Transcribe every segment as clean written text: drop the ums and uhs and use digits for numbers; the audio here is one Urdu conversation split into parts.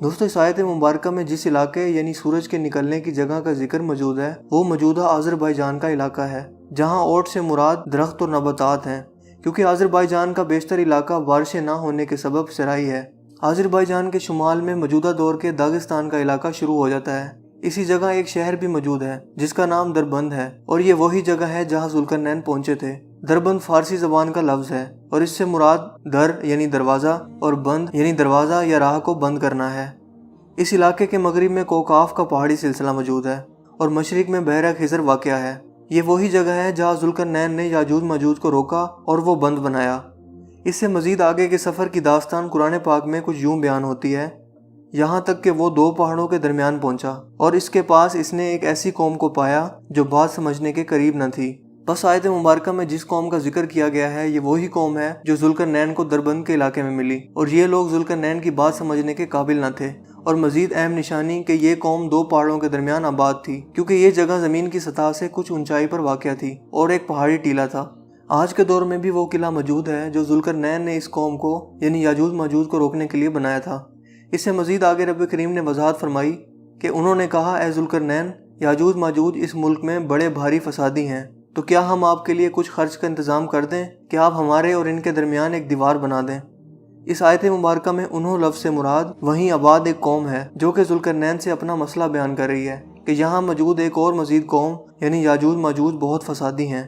دوستو اس آیت مبارکہ میں جس علاقے یعنی سورج کے نکلنے کی جگہ کا ذکر موجود ہے وہ موجودہ آذربائیجان کا علاقہ ہے، جہاں اوٹ سے مراد درخت اور نباتات ہیں، کیونکہ آذربائیجان کا بیشتر علاقہ بارشیں نہ ہونے کے سبب صحرائی ہے۔ آذربائیجان کے شمال میں موجودہ دور کے داغستان کا علاقہ شروع ہو جاتا ہے۔ اسی جگہ ایک شہر بھی موجود ہے جس کا نام دربند ہے، اور یہ وہی جگہ ہے جہاں ذوالقرنین پہنچے تھے۔ دربند فارسی زبان کا لفظ ہے اور اس سے مراد در یعنی دروازہ اور بند یعنی دروازہ یا راہ کو بند کرنا ہے۔ اس علاقے کے مغرب میں کوکاف کا پہاڑی سلسلہ موجود ہے اور مشرق میں بحیرہ خضر واقع ہے۔ یہ وہی جگہ ہے جہاں ذوالقرنین نے یاجوج ماجوج کو روکا اور وہ بند بنایا۔ اس سے مزید آگے کے سفر کی داستان قرآن پاک میں کچھ یوں بیان ہوتی ہے، یہاں تک کہ وہ دو پہاڑوں کے درمیان پہنچا اور اس کے پاس اس نے ایک ایسی قوم کو پایا جو بات سمجھنے کے قریب نہ تھی۔ بس آیت مبارکہ میں جس قوم کا ذکر کیا گیا ہے یہ وہی قوم ہے جو ذوالقرنین کو دربند کے علاقے میں ملی، اور یہ لوگ ذوالقرنین کی بات سمجھنے کے قابل نہ تھے۔ اور مزید اہم نشانی کہ یہ قوم دو پہاڑوں کے درمیان آباد تھی، کیونکہ یہ جگہ زمین کی سطح سے کچھ اونچائی پر واقع تھی اور ایک پہاڑی ٹیلہ تھا۔ آج کے دور میں بھی وہ قلعہ موجود ہے جو ذوالقرنین نے اس قوم کو یعنی یاجوج ماجوج کو روکنے کے لیے بنایا تھا۔ اس سے مزید آگے رب کریم نے وضاحت فرمائی کہ انہوں نے کہا، اے ذوالقرنین، یاجوج ماجوج اس ملک میں بڑے بھاری فسادی ہیں، تو کیا ہم آپ کے لیے کچھ خرچ کا انتظام کر دیں کہ آپ ہمارے اور ان کے درمیان ایک دیوار بنا دیں۔ اس آیت مبارکہ میں انہوں لفظ سے مراد وہیں آباد ایک قوم ہے جو کہ ذوالقرنین سے اپنا مسئلہ بیان کر رہی ہے کہ یہاں موجود ایک اور مزید قوم یعنی یاجوج ماجوج بہت فسادی ہیں،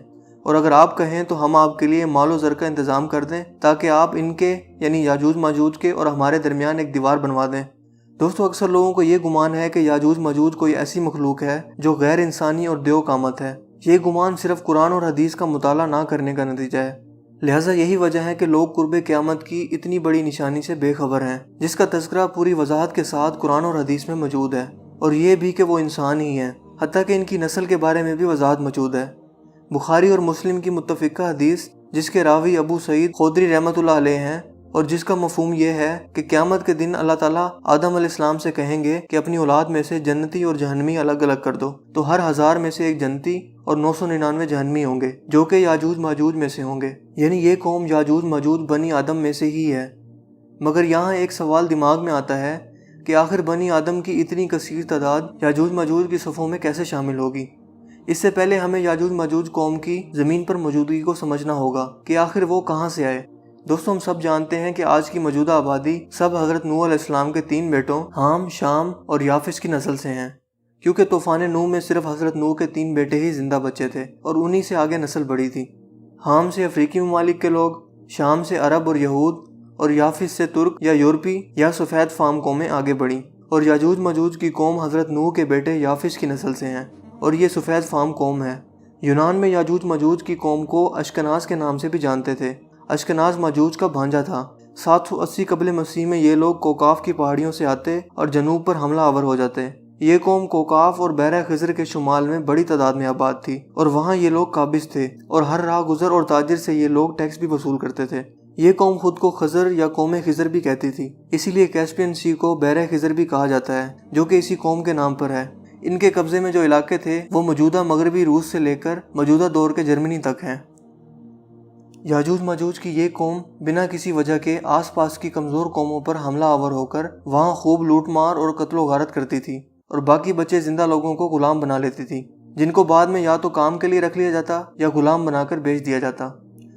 اور اگر آپ کہیں تو ہم آپ کے لیے مال و زر کا انتظام کر دیں تاکہ آپ ان کے یعنی یاجوج ماجوج کے اور ہمارے درمیان ایک دیوار بنوا دیں۔ دوستو اکثر لوگوں کو یہ گمان ہے کہ یاجوج ماجوج کوئی ایسی مخلوق ہے جو غیر انسانی اور دیو قامت ہے۔ یہ گمان صرف قرآن اور حدیث کا مطالعہ نہ کرنے کا نتیجہ ہے، لہٰذا یہی وجہ ہے کہ لوگ قرب قیامت کی اتنی بڑی نشانی سے بے خبر ہیں جس کا تذکرہ پوری وضاحت کے ساتھ قرآن اور حدیث میں موجود ہے، اور یہ بھی کہ وہ انسان ہی ہیں، حتیٰ کہ ان کی نسل کے بارے میں بھی وضاحت موجود ہے۔ بخاری اور مسلم کی متفقہ حدیث جس کے راوی ابو سعید خدری رحمۃ اللہ علیہ ہیں اور جس کا مفہوم یہ ہے کہ قیامت کے دن اللہ تعالیٰ آدم علیہ السلام سے کہیں گے کہ اپنی اولاد میں سے جنتی اور جہنمی الگ الگ کر دو، تو ہر 1000 میں سے ایک جنتی اور 999 جہنمی ہوں گے جو کہ یاجوج ماجوج میں سے ہوں گے، یعنی یہ قوم یاجوج ماجوج بنی آدم میں سے ہی ہے۔ مگر یہاں ایک سوال دماغ میں آتا ہے کہ آخر بنی آدم کی اتنی کثیر تعداد یاجوج ماجوج کی صفوں میں کیسے شامل ہوگی؟ اس سے پہلے ہمیں یاجوج ماجوج قوم کی زمین پر موجودگی کو سمجھنا ہوگا کہ آخر وہ کہاں سے آئے۔ دوستو ہم سب جانتے ہیں کہ آج کی موجودہ آبادی سب حضرت نوح علیہ السلام کے 3 بیٹوں حام، شام اور یافس کی نسل سے ہیں، کیونکہ طوفان نوح میں صرف حضرت نوح کے 3 بیٹے ہی زندہ بچے تھے اور انہی سے آگے نسل بڑھی تھی۔ حام سے افریقی ممالک کے لوگ، شام سے عرب اور یہود، اور یافس سے ترک یا یورپی یا سفید فام قومیں آگے بڑھیں، اور یاجوج ماجوج کی قوم حضرت نوح کے بیٹے یافس کی نسل سے ہیں اور یہ سفید فام قوم ہے۔ یونان میں یاجوج ماجوج کی قوم کو اشکناز کے نام سے بھی جانتے تھے۔ اشکناز ماجوج کا بھانجا تھا۔ 780 قبل مسیح میں یہ لوگ کوکاف کی پہاڑیوں سے آتے اور جنوب پر حملہ آور ہو جاتے۔ یہ قوم کوکاف اور بحیرہ خضر کے شمال میں بڑی تعداد میں آباد تھی اور وہاں یہ لوگ قابض تھے، اور ہر راہ گزر اور تاجر سے یہ لوگ ٹیکس بھی وصول کرتے تھے۔ یہ قوم خود کو خضر یا قوم خضر بھی کہتی تھی، اسی لیے کیسپین سی کو بحیرہ خضر بھی کہا جاتا ہے جو کہ اسی قوم کے نام پر ہے۔ ان کے قبضے میں جو علاقے تھے وہ موجودہ مغربی روس سے لے کر موجودہ دور کے جرمنی تک ہیں۔ یاجوج ماجوج کی یہ قوم بنا کسی وجہ کے آس پاس کی کمزور قوموں پر حملہ آور ہو کر وہاں خوب لوٹ مار اور قتل و غارت کرتی تھی، اور باقی بچے زندہ لوگوں کو غلام بنا لیتی تھی، جن کو بعد میں یا تو کام کے لیے رکھ لیا جاتا یا غلام بنا کر بیچ دیا جاتا۔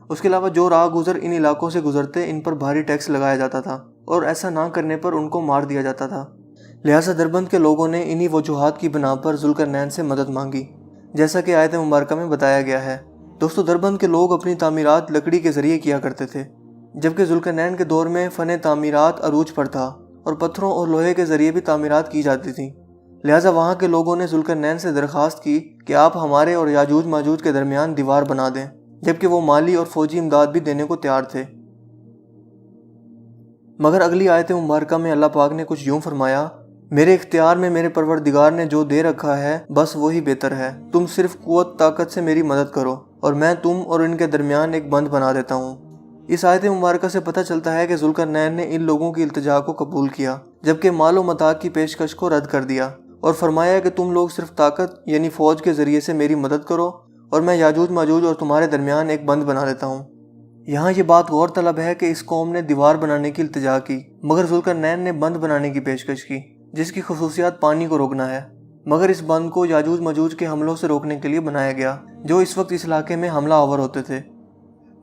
اس کے علاوہ جو راہ گزر ان علاقوں سے گزرتے ان پر بھاری ٹیکس لگایا جاتا تھا، اور ایسا نہ کرنے پر ان کو مار دیا جاتا تھا۔ لہٰذا دربند کے لوگوں نے انہی وجوہات کی بنا پر ذوالقرنین سے مدد مانگی، جیسا کہ آیت مبارکہ میں بتایا گیا ہے۔ دوستو دربند کے لوگ اپنی تعمیرات لکڑی کے ذریعے کیا کرتے تھے، جبکہ ذوالقرنین کے دور میں فن تعمیرات عروج پر تھا اور پتھروں اور لوہے کے ذریعے بھی تعمیرات کی جاتی تھیں۔ لہٰذا وہاں کے لوگوں نے ذوالقرنین سے درخواست کی کہ آپ ہمارے اور یاجوج ماجوج کے درمیان دیوار بنا دیں، جبکہ وہ مالی اور فوجی امداد بھی دینے کو تیار تھے۔ مگر اگلی آیت مبارکہ میں اللہ پاک نے کچھ یوں فرمایا، میرے اختیار میں میرے پروردگار نے جو دے رکھا ہے بس وہی بہتر ہے، تم صرف قوت طاقت سے میری مدد کرو اور میں تم اور ان کے درمیان ایک بند بنا دیتا ہوں۔ اس آیت مبارکہ سے پتہ چلتا ہے کہ ذوالقرنین نے ان لوگوں کی التجا کو قبول کیا، جبکہ مال و متاع کی پیشکش کو رد کر دیا، اور فرمایا کہ تم لوگ صرف طاقت یعنی فوج کے ذریعے سے میری مدد کرو اور میں یاجوج ماجوج اور تمہارے درمیان ایک بند بنا دیتا ہوں۔ یہاں یہ بات غور طلب ہے کہ اس قوم نے دیوار بنانے کی التجا کی، مگر ذوالقرنین نے بند بنانے کی پیشکش کی، جس کی خصوصیات پانی کو روکنا ہے، مگر اس بند کو یاجوج ماجوج کے حملوں سے روکنے کے لیے بنایا گیا، جو اس وقت اس علاقے میں حملہ آور ہوتے تھے۔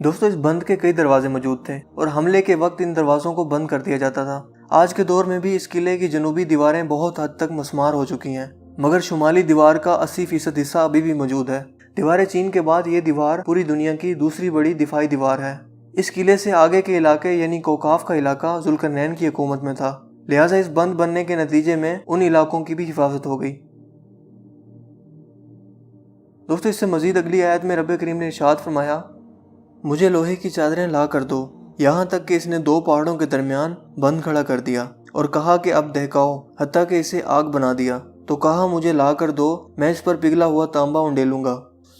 دوستو، اس بند کے کئی دروازے موجود تھے اور حملے کے وقت ان دروازوں کو بند کر دیا جاتا تھا۔ آج کے دور میں بھی اس قلعے کی جنوبی دیواریں بہت حد تک مسمار ہو چکی ہیں، مگر شمالی دیوار کا 80% حصہ ابھی بھی موجود ہے۔ دیوار چین کے بعد یہ دیوار پوری دنیا کی دوسری بڑی دفاعی دیوار ہے۔ اس قلعے سے آگے کے علاقے یعنی کوکاف کا علاقہ ذوالقرنین کی حکومت میں تھا، لہٰذا اس بند بننے کے نتیجے میں ان علاقوں کی بھی حفاظت ہو گئی۔ دوستو، اس سے مزید اگلی آیت میں رب کریم نے ارشاد فرمایا، مجھے لوہے کی چادریں لا کر دو، یہاں تک کہ اس نے 2 پہاڑوں کے درمیان بند کھڑا کر دیا اور کہا کہ اب دہکاؤ، حتیٰ کہ اسے آگ بنا دیا، تو کہا مجھے لا کر دو، میں اس پر پگھلا ہوا تانبا انڈیلوں گا۔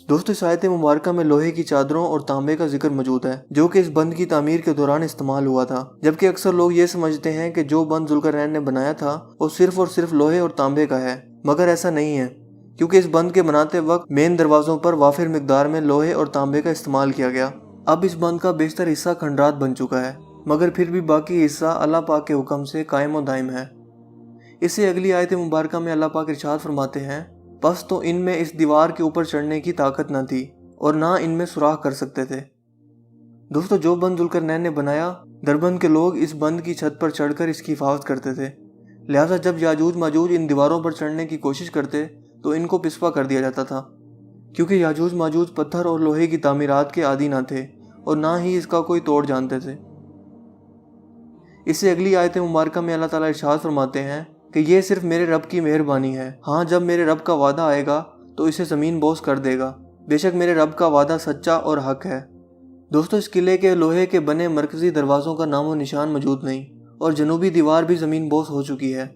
دوستو، اس آیت مبارکہ میں لوہے کی چادروں اور تانبے کا ذکر موجود ہے، جو کہ اس بند کی تعمیر کے دوران استعمال ہوا تھا، جبکہ اکثر لوگ یہ سمجھتے ہیں کہ جو بند ذوالقرنین نے بنایا تھا وہ صرف اور صرف لوہے اور تانبے کا ہے، مگر ایسا نہیں ہے، کیونکہ اس بند کے بناتے وقت مین دروازوں پر وافر مقدار میں لوہے اور تانبے کا استعمال کیا گیا۔ اب اس بند کا بیشتر حصہ کھنڈرات بن چکا ہے، مگر پھر بھی باقی حصہ اللہ پاک کے حکم سے قائم و دائم ہے۔ اس سے اگلی آیت مبارکہ میں اللہ پاک ارشاد فرماتے ہیں، پس تو ان میں اس دیوار کے اوپر چڑھنے کی طاقت نہ تھی اور نہ ان میں سوراخ کر سکتے تھے۔ دوستو، جو بند ذوالقرنین نے بنایا، دربند کے لوگ اس بند کی چھت پر چڑھ کر اس کی حفاظت کرتے تھے، لہٰذا جب یاجوج ماجوج ان دیواروں پر چڑھنے کی کوشش کرتے تو ان کو پسپا کر دیا جاتا تھا، کیونکہ یاجوج ماجوج پتھر اور لوہے کی تعمیرات کے عادی نہ تھے اور نہ ہی اس کا کوئی توڑ جانتے تھے۔ اس سے اگلی آیت مبارکہ میں اللہ تعالیٰ ارشاد فرماتے ہیں کہ یہ صرف میرے رب کی مہربانی ہے، ہاں جب میرے رب کا وعدہ آئے گا تو اسے زمین بوس کر دے گا، بے شک میرے رب کا وعدہ سچا اور حق ہے۔ دوستو، اس قلعے کے لوہے کے بنے مرکزی دروازوں کا نام و نشان موجود نہیں اور جنوبی دیوار بھی زمین بوس ہو چکی ہے۔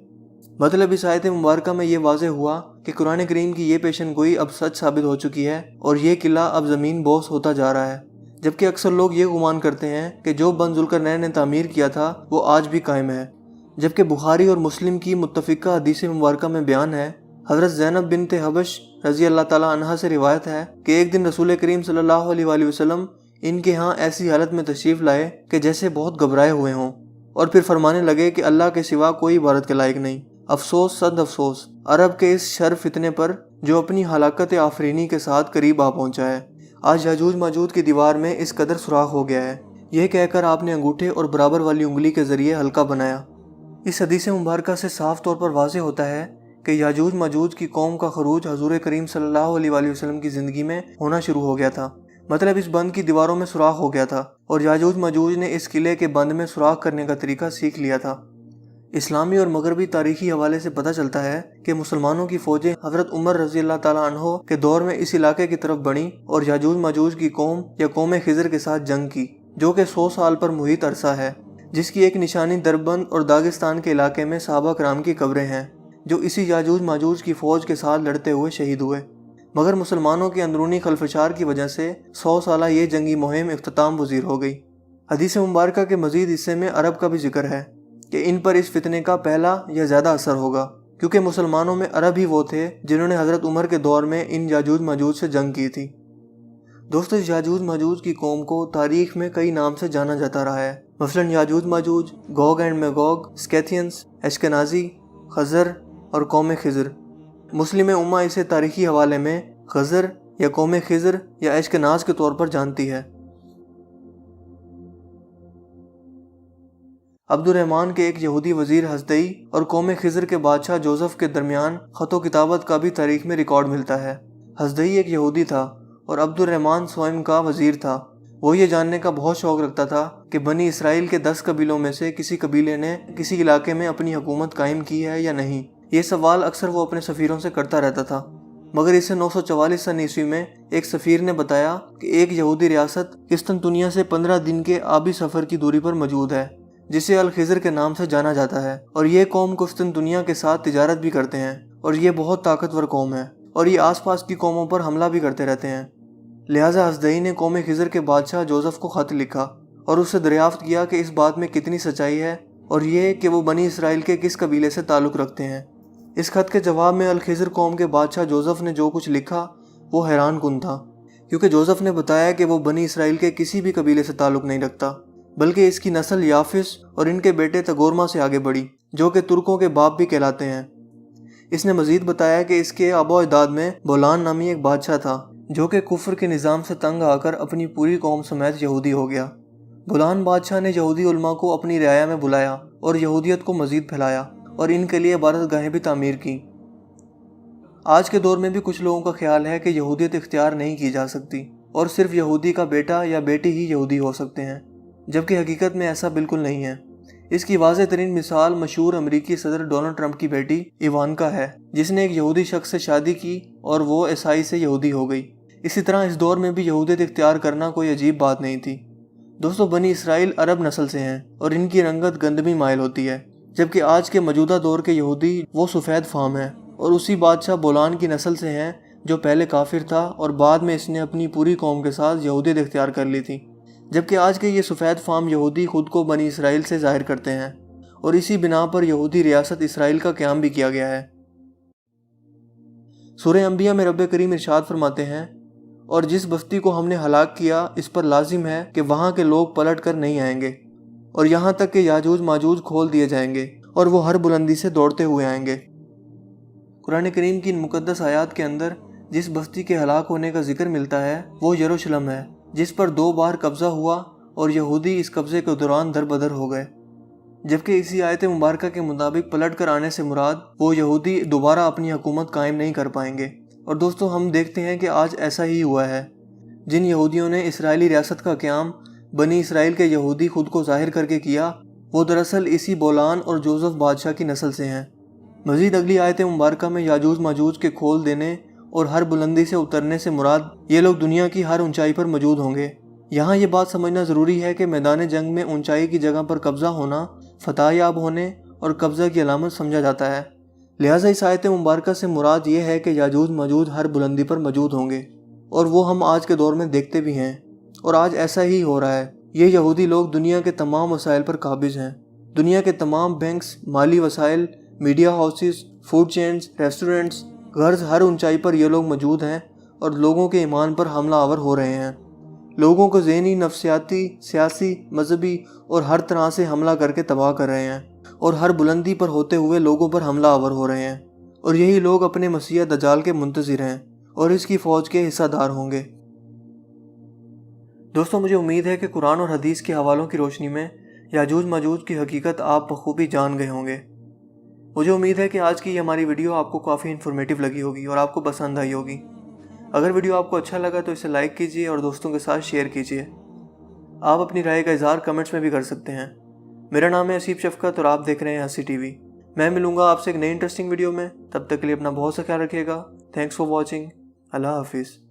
مطلب اس آیت مبارکہ میں یہ واضح ہوا کہ قرآن کریم کی یہ پیشن گوئی اب سچ ثابت ہو چکی ہے اور یہ قلعہ اب زمین بوس ہوتا جا رہا ہے، جبکہ اکثر لوگ یہ گمان کرتے ہیں کہ جو بند ذوالقرنین نے تعمیر کیا تھا وہ آج بھی قائم ہے، جبکہ بخاری اور مسلم کی متفقہ حدیث مبارکہ میں بیان ہے، حضرت زینب بنت حبش رضی اللہ تعالیٰ عنہا سے روایت ہے کہ ایک دن رسول کریم صلی اللہ علیہ وآلہ وسلم ان کے ہاں ایسی حالت میں تشریف لائے کہ جیسے بہت گھبرائے ہوئے ہوں، اور پھر فرمانے لگے کہ اللہ کے سوا کوئی عبادت کے لائق نہیں، افسوس صد افسوس عرب کے اس شر فتنے پر جو اپنی ہلاکت آفرینی کے ساتھ قریب آ پہنچا ہے۔ آج یاجوج ماجوج کی دیوار میں اس قدر سوراخ ہو گیا ہے، یہ کہہ کر آپ نے انگوٹھے اور برابر والی انگلی کے ذریعے حلقہ بنایا۔ اس حدیث مبارکہ سے صاف طور پر واضح ہوتا ہے کہ یاجوج ماجوج کی قوم کا خروج حضور کریم صلی اللہ علیہ وآلہ وسلم کی زندگی میں ہونا شروع ہو گیا تھا، مطلب اس بند کی دیواروں میں سوراخ ہو گیا تھا اور یاجوج ماجوج نے اس قلعے کے بند میں سوراخ کرنے کا طریقہ سیکھ لیا تھا۔ اسلامی اور مغربی تاریخی حوالے سے پتہ چلتا ہے کہ مسلمانوں کی فوجیں حضرت عمر رضی اللہ تعالیٰ عنہ کے دور میں اس علاقے کی طرف بڑھیں اور یاجوج ماجوج کی قوم یا قوم خضر کے ساتھ جنگ کی، جو کہ 100 سال پر محیط عرصہ ہے، جس کی ایک نشانی دربند اور داغستان کے علاقے میں صحابہ کرام کی قبریں ہیں، جو اسی یاجوج ماجوج کی فوج کے ساتھ لڑتے ہوئے شہید ہوئے، مگر مسلمانوں کے اندرونی خلفشار کی وجہ سے 100 سالہ یہ جنگی مہم اختتام پذیر ہو گئی۔ حدیث مبارکہ کے مزید حصے میں عرب کا بھی ذکر ہے کہ ان پر اس فتنے کا پہلا یا زیادہ اثر ہوگا، کیونکہ مسلمانوں میں عرب ہی وہ تھے جنہوں نے حضرت عمر کے دور میں ان یاجوج ماجوج سے جنگ کی تھی۔ دوستو، اس یاجوج ماجوج کی قوم کو تاریخ میں کئی نام سے جانا جاتا رہا ہے، مثلاً یاجوج ماجوج، گوگ اینڈ میگوگ، اسکیتھینس، اشکنازی، خزر اور قوم خضر۔ مسلم امہ اسے تاریخی حوالے میں خزر یا قوم خضر یا اشکناز کے طور پر جانتی ہے۔ عبد الرحمن کے ایک یہودی وزیر حزدئی اور قوم خضر کے بادشاہ جوزف کے درمیان خط و کتابت کا بھی تاریخ میں ریکارڈ ملتا ہے۔ حزدئی ایک یہودی تھا اور عبد الرحمن سوئم کا وزیر تھا۔ وہ یہ جاننے کا بہت شوق رکھتا تھا کہ بنی اسرائیل کے 10 قبیلوں میں سے کسی قبیلے نے کسی علاقے میں اپنی حکومت قائم کی ہے یا نہیں۔ یہ سوال اکثر وہ اپنے سفیروں سے کرتا رہتا تھا، مگر اسے 944 سن عیسوی میں ایک سفیر نے بتایا کہ ایک یہودی ریاست قسطنطنیہ سے 15 دن کے آبی سفر کی دوری پر موجود ہے، جسے الخضر کے نام سے جانا جاتا ہے، اور یہ قوم قسطنطنیہ کے ساتھ تجارت بھی کرتے ہیں، اور یہ بہت طاقتور قوم ہے، اور یہ آس پاس کی قوموں پر حملہ بھی کرتے رہتے ہیں۔ لہٰذا حزدئی نے قوم خضر کے بادشاہ جوزف کو خط لکھا اور اس سے دریافت کیا کہ اس بات میں کتنی سچائی ہے اور یہ کہ وہ بنی اسرائیل کے کس قبیلے سے تعلق رکھتے ہیں۔ اس خط کے جواب میں الخضر قوم کے بادشاہ جوزف نے جو کچھ لکھا وہ حیران کن تھا، کیونکہ جوزف نے بتایا کہ وہ بنی اسرائیل کے کسی بھی قبیلے سے تعلق نہیں رکھتا، بلکہ اس کی نسل یافس اور ان کے بیٹے تگورما سے آگے بڑھی، جو کہ ترکوں کے باپ بھی کہلاتے ہیں۔ اس نے مزید بتایا کہ اس کے آباء و اجداد میں بولان نامی ایک بادشاہ تھا، جو کہ کفر کے نظام سے تنگ آ کر اپنی پوری قوم سمیت یہودی ہو گیا۔ بولان بادشاہ نے یہودی علماء کو اپنی رعایا میں بلایا اور یہودیت کو مزید پھیلایا اور ان کے لیے عبادت گاہیں بھی تعمیر کی۔ آج کے دور میں بھی کچھ لوگوں کا خیال ہے کہ یہودیت اختیار نہیں کی جا سکتی اور صرف یہودی کا بیٹا یا بیٹی ہی یہودی ہو سکتے ہیں، جبکہ حقیقت میں ایسا بالکل نہیں ہے۔ اس کی واضح ترین مثال مشہور امریکی صدر ڈونلڈ ٹرمپ کی بیٹی ایوانکا ہے، جس نے ایک یہودی شخص سے شادی کی اور وہ عیسائی سے یہودی ہو گئی۔ اسی طرح اس دور میں بھی یہودیت اختیار کرنا کوئی عجیب بات نہیں تھی۔ دوستو، بنی اسرائیل عرب نسل سے ہیں اور ان کی رنگت گندمی مائل ہوتی ہے، جبکہ آج کے موجودہ دور کے یہودی وہ سفید فام ہیں اور اسی بادشاہ بولان کی نسل سے ہیں جو پہلے کافر تھا اور بعد میں اس نے اپنی پوری قوم کے ساتھ یہودیت اختیار کر لی تھی، جبکہ آج کے یہ سفید فام یہودی خود کو بنی اسرائیل سے ظاہر کرتے ہیں اور اسی بنا پر یہودی ریاست اسرائیل کا قیام بھی کیا گیا ہے۔ سورہ انبیاء میں رب کریم ارشاد فرماتے ہیں، اور جس بستی کو ہم نے ہلاک کیا اس پر لازم ہے کہ وہاں کے لوگ پلٹ کر نہیں آئیں گے، اور یہاں تک کہ یاجوج ماجوج کھول دیے جائیں گے اور وہ ہر بلندی سے دوڑتے ہوئے آئیں گے۔ قرآن کریم کی ان مقدس آیات کے اندر جس بستی کے ہلاک ہونے کا ذکر ملتا ہے وہ یروشلم ہے، جس پر 2 بار قبضہ ہوا اور یہودی اس قبضے کے دوران در بدر ہو گئے، جبکہ اسی آیت مبارکہ کے مطابق پلٹ کر آنے سے مراد وہ یہودی دوبارہ اپنی حکومت قائم نہیں کر پائیں گے۔ اور دوستو، ہم دیکھتے ہیں کہ آج ایسا ہی ہوا ہے۔ جن یہودیوں نے اسرائیلی ریاست کا قیام بنی اسرائیل کے یہودی خود کو ظاہر کر کے کیا، وہ دراصل اسی بولان اور جوزف بادشاہ کی نسل سے ہیں۔ مزید اگلی آیت مبارکہ میں یاجوج ماجوج کے کھول دینے اور ہر بلندی سے اترنے سے مراد یہ لوگ دنیا کی ہر اونچائی پر موجود ہوں گے۔ یہاں یہ بات سمجھنا ضروری ہے کہ میدان جنگ میں اونچائی کی جگہ پر قبضہ ہونا فتح یاب ہونے اور قبضہ کی علامت سمجھا جاتا ہے، لہٰذا اس آیت مبارکہ سے مراد یہ ہے کہ یاجوج ماجوج ہر بلندی پر موجود ہوں گے، اور وہ ہم آج کے دور میں دیکھتے بھی ہیں، اور آج ایسا ہی ہو رہا ہے۔ یہ یہودی لوگ دنیا کے تمام وسائل پر قابض ہیں۔ دنیا کے تمام بینکس، مالی وسائل، media houses, food chains, restaurants, غرض ہر اونچائی پر یہ لوگ موجود ہیں اور لوگوں کے ایمان پر حملہ آور ہو رہے ہیں۔ لوگوں کو ذہنی، نفسیاتی، سیاسی، مذہبی اور ہر طرح سے حملہ کر کے تباہ کر رہے ہیں، اور ہر بلندی پر ہوتے ہوئے لوگوں پر حملہ آور ہو رہے ہیں، اور یہی لوگ اپنے مسیح دجال کے منتظر ہیں اور اس کی فوج کے حصہ دار ہوں گے۔ دوستو، مجھے امید ہے کہ قرآن اور حدیث کے حوالوں کی روشنی میں یاجوج ماجوج کی حقیقت آپ بخوبی جان گئے ہوں گے۔ مجھے امید ہے کہ آج کی یہ ہماری ویڈیو آپ کو کافی انفارمیٹیو لگی ہوگی اور آپ کو پسند آئی ہوگی۔ اگر ویڈیو آپ کو اچھا لگا تو اسے لائک کیجیے اور دوستوں کے ساتھ شیئر کیجیے۔ آپ اپنی رائے کا اظہار کمنٹس میں بھی کر سکتے ہیں۔ میرا نام ہے اسیب شفقت اور آپ دیکھ رہے ہیں ہنسی ٹی وی۔ میں ملوں گا آپ سے ایک نئی انٹرسٹنگ ویڈیو میں، تب تک کے لیے اپنا بہت سا خیال رکھیے گا۔ Thanks for watching. اللہ حافظ۔